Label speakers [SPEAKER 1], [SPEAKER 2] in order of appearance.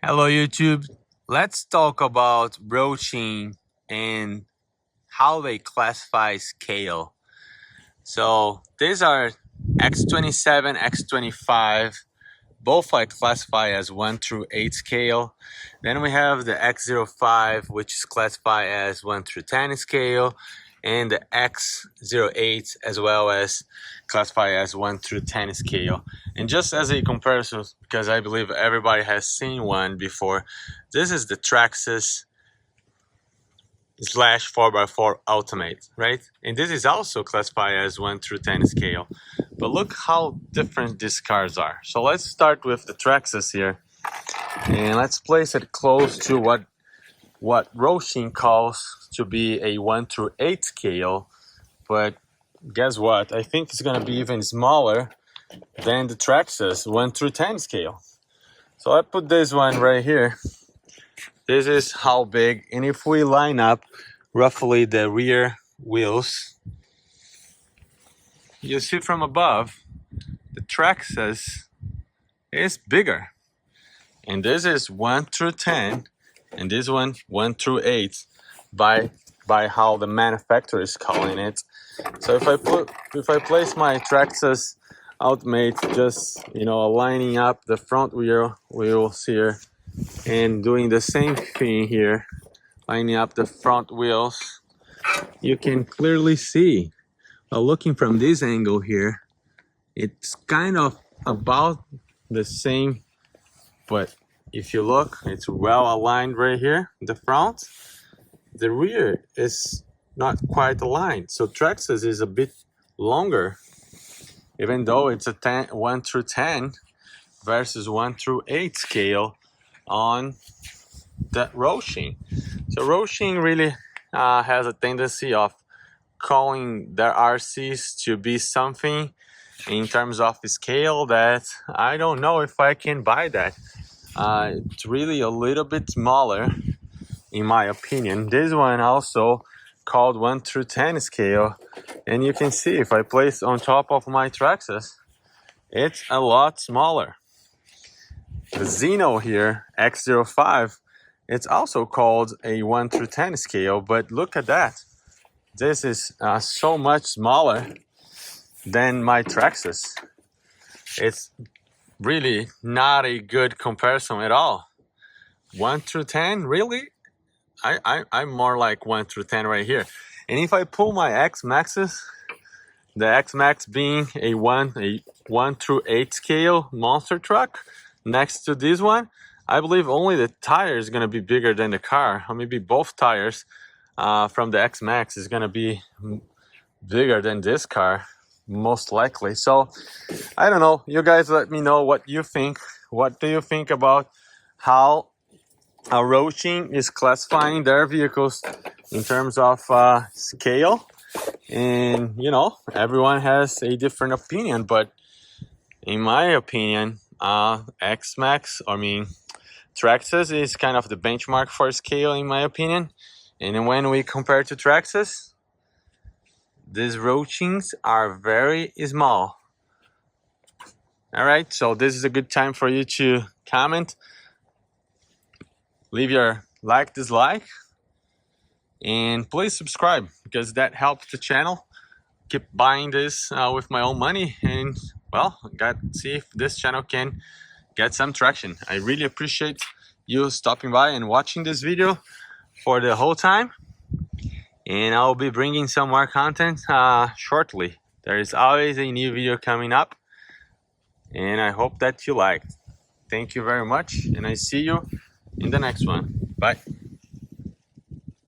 [SPEAKER 1] Hello YouTube. Let's talk about broaching and how they classify scale. So these are X27, X25, both are classified as 1 through 8 scale. Then we have the X05, which is classified as 1 through 10 scale, and the X08 as well as classified as 1 through 10 scale. And just as a comparison, because I believe everybody has seen one before, this is the Traxxas slash 4x4 Ultimate, right? And this is also classified as 1 through 10 scale. But look how different these cars are. So let's start with the Traxxas here. And let's place it close to what Hosim calls to be a 1 through 8 scale. But guess what? I think it's going to be even smaller than the Traxxas 1 through 10 scale. So I put this one right here. This is how big, and if we line up roughly the rear wheels, you see from above, the Traxxas is bigger. And this is 1 through 10, and this one 1 through 8 by how the manufacturer is calling it. So if I place my Traxxas Ultimate, just lining up the front wheels here and doing the same thing here, lining up the front wheels, you can clearly see, looking from this angle here, it's kind of about the same, but if you look, it's well aligned right here, the front. The rear is not quite aligned, so Traxxas is a bit longer, even though it's a 1 through 10 versus 1 through 8 scale on the Hosim. So Hosim really has a tendency of calling their RCs to be something in terms of scale that I don't know if I can buy that. It's really a little bit smaller in my opinion. This one also called 1 through 10 scale, and you can see if I place on top of my Traxxas, it's a lot smaller. The Zeno here, X05, it's also called a 1 through 10 scale, but look at that. This is so much smaller than my Traxxas. It's really not a good comparison at all. 1 through 10, really? I'm more like 1 through 10 right here. And if I pull my X Maxes, the X Max being a 1 through 8 scale monster truck, next to this one, I believe only the tire is going to be bigger than the car, or maybe both tires from the X Max is going to be bigger than this car, most likely. So I don't know. You guys let me know what you think. What do you think about how Hosim is classifying their vehicles in terms of scale? And everyone has a different opinion, but in my opinion, Traxxas is kind of the benchmark for scale in my opinion. And when we compare to Traxxas, these Hosims are very small. All right, so this is a good time for you to comment, leave your dislike, and please subscribe because that helps the channel. Keep buying this with my own money, and see if this channel can get some traction. I really appreciate you stopping by and watching this video for the whole time, and I'll be bringing some more content shortly. There is always a new video coming up, and I hope that you liked. Thank you very much, and I see you in the next one. Bye.